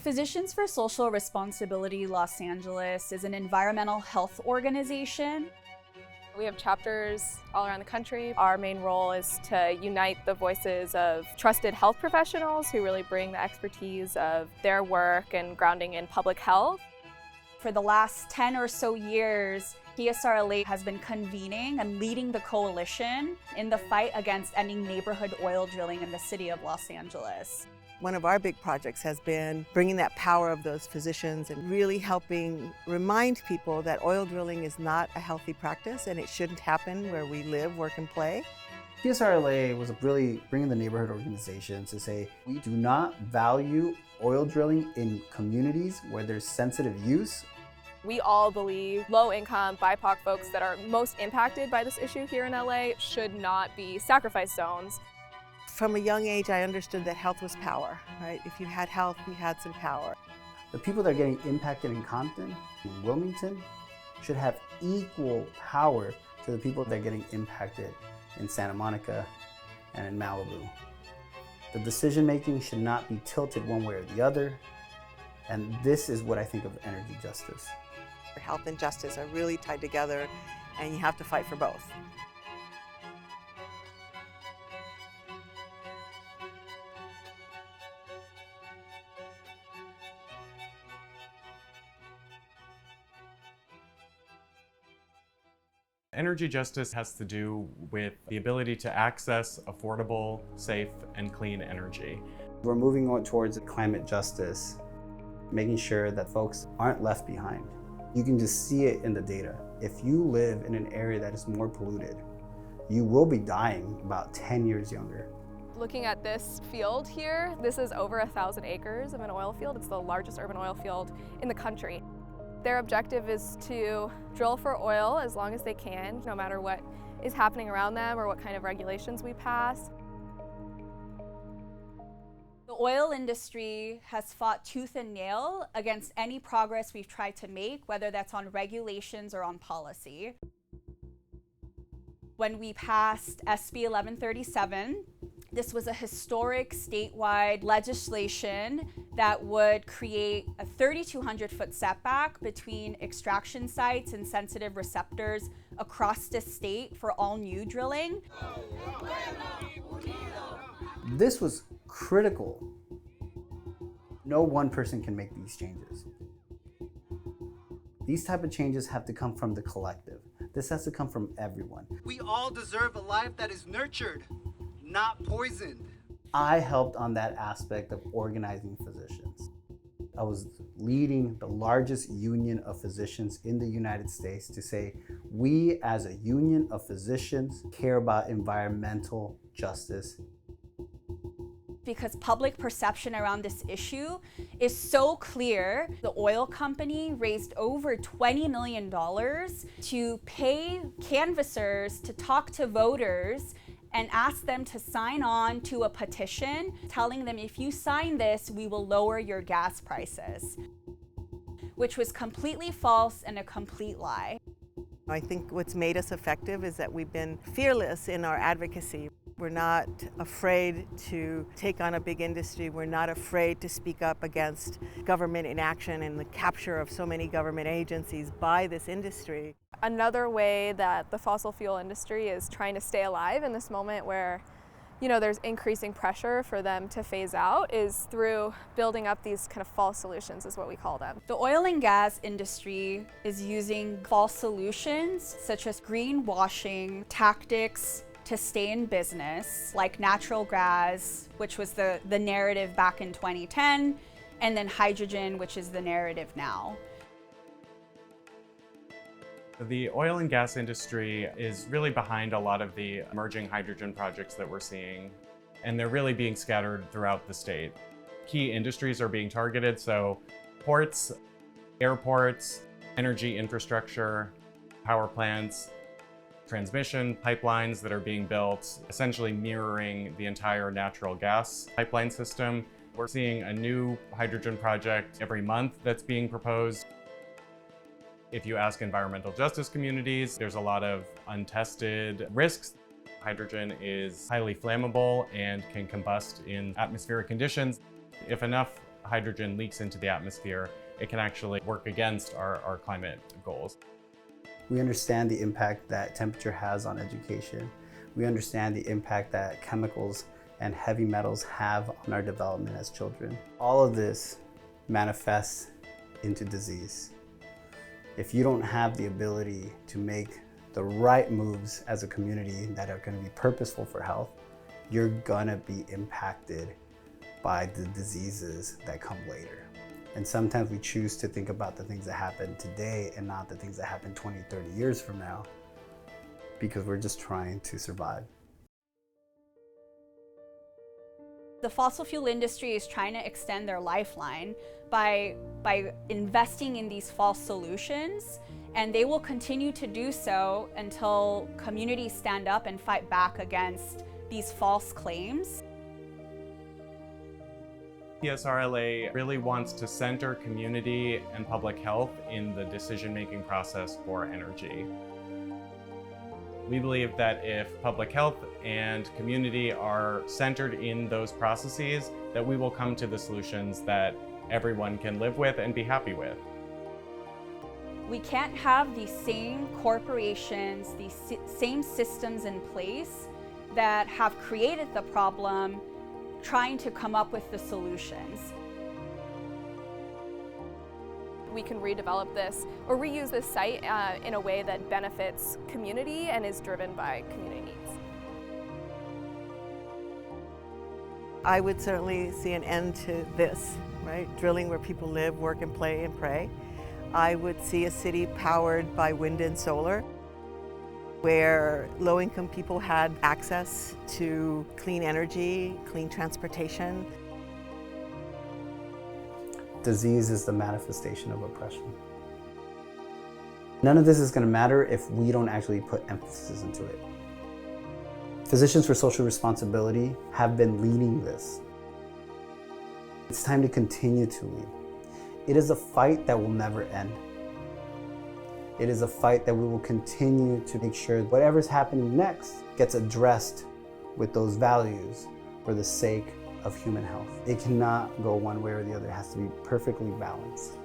Physicians for Social Responsibility Los Angeles is an environmental health organization. We have chapters all around the country. Our main role is to unite the voices of trusted health professionals who really bring the expertise of their work and grounding in public health. For the last 10 or so years, PSRLA has been convening and leading the coalition in the fight against ending neighborhood oil drilling in the city of Los Angeles. One of our big projects has been bringing that power of those physicians and really helping remind people that oil drilling is not a healthy practice and it shouldn't happen where we live, work, and play. PSRLA was really bringing the neighborhood organizations to say, we do not value oil drilling in communities where there's sensitive use. We all believe low-income BIPOC folks that are most impacted by this issue here in LA should not be sacrifice zones. From a young age, I understood that health was power, right? If you had health, you had some power. The people that are getting impacted in Compton, in Wilmington, should have equal power to the people that are getting impacted in Santa Monica and in Malibu. The decision-making should not be tilted one way or the other, and this is what I think of energy justice. Health and justice are really tied together, and you have to fight for both. Energy justice has to do with the ability to access affordable, safe, and clean energy. We're moving on towards climate justice, making sure that folks aren't left behind. You can just see it in the data. If you live in an area that is more polluted, you will be dying about 10 years younger. Looking at this field here, this is over 1,000 acres of an oil field. It's the largest urban oil field in the country. Their objective is to drill for oil as long as they can, no matter what is happening around them or what kind of regulations we pass. The oil industry has fought tooth and nail against any progress we've tried to make, whether that's on regulations or on policy. When we passed SB 1137, this was a historic statewide legislation that would create a 3,200-foot setback between extraction sites and sensitive receptors across the state for all new drilling. This was critical. No one person can make these changes. These type of changes have to come from the collective. This has to come from everyone. We all deserve a life that is nurtured, not poisoned. I helped on that aspect of organizing physicians. I was leading the largest union of physicians in the United States to say, we as a union of physicians care about environmental justice. Because public perception around this issue is so clear, the oil company raised over $20 million to pay canvassers to talk to voters and ask them to sign on to a petition telling them, if you sign this, we will lower your gas prices, which was completely false and a complete lie. I think what's made us effective is that we've been fearless in our advocacy. We're not afraid to take on a big industry. We're not afraid to speak up against government inaction and the capture of so many government agencies by this industry. Another way that the fossil fuel industry is trying to stay alive in this moment where, there's increasing pressure for them to phase out is through building up these kind of false solutions, is what we call them. The oil and gas industry is using false solutions such as greenwashing tactics to stay in business, like natural gas, which was the narrative back in 2010, and then hydrogen, which is the narrative now. The oil and gas industry is really behind a lot of the emerging hydrogen projects that we're seeing, and they're really being scattered throughout the state. Key industries are being targeted, so ports, airports, energy infrastructure, power plants, transmission pipelines that are being built, essentially mirroring the entire natural gas pipeline system. We're seeing a new hydrogen project every month that's being proposed. If you ask environmental justice communities, there's a lot of untested risks. Hydrogen is highly flammable and can combust in atmospheric conditions. If enough hydrogen leaks into the atmosphere, it can actually work against our climate goals. We understand the impact that temperature has on education. We understand the impact that chemicals and heavy metals have on our development as children. All of this manifests into disease. If you don't have the ability to make the right moves as a community that are going to be purposeful for health, you're gonna be impacted by the diseases that come later. And sometimes we choose to think about the things that happen today and not the things that happen 20, 30 years from now, because we're just trying to survive. The fossil fuel industry is trying to extend their lifeline by investing in these false solutions, and they will continue to do so until communities stand up and fight back against these false claims. PSRLA really wants to center community and public health in the decision-making process for energy. We believe that if public health and community are centered in those processes, that we will come to the solutions that everyone can live with and be happy with. We can't have these same corporations, these same systems in place that have created the problem trying to come up with the solutions. We can redevelop this or reuse this site in a way that benefits community and is driven by community needs. I would certainly see an end to this, right? Drilling where people live, work, and play and pray. I would see a city powered by wind and solar, where low-income people had access to clean energy, clean transportation. Disease is the manifestation of oppression. None of this is going to matter if we don't actually put emphasis into it. Physicians for Social Responsibility have been leading this. It's time to continue to lead. It is a fight that will never end. It is a fight that we will continue to make sure whatever's happening next gets addressed with those values for the sake of human health. It cannot go one way or the other. It has to be perfectly balanced.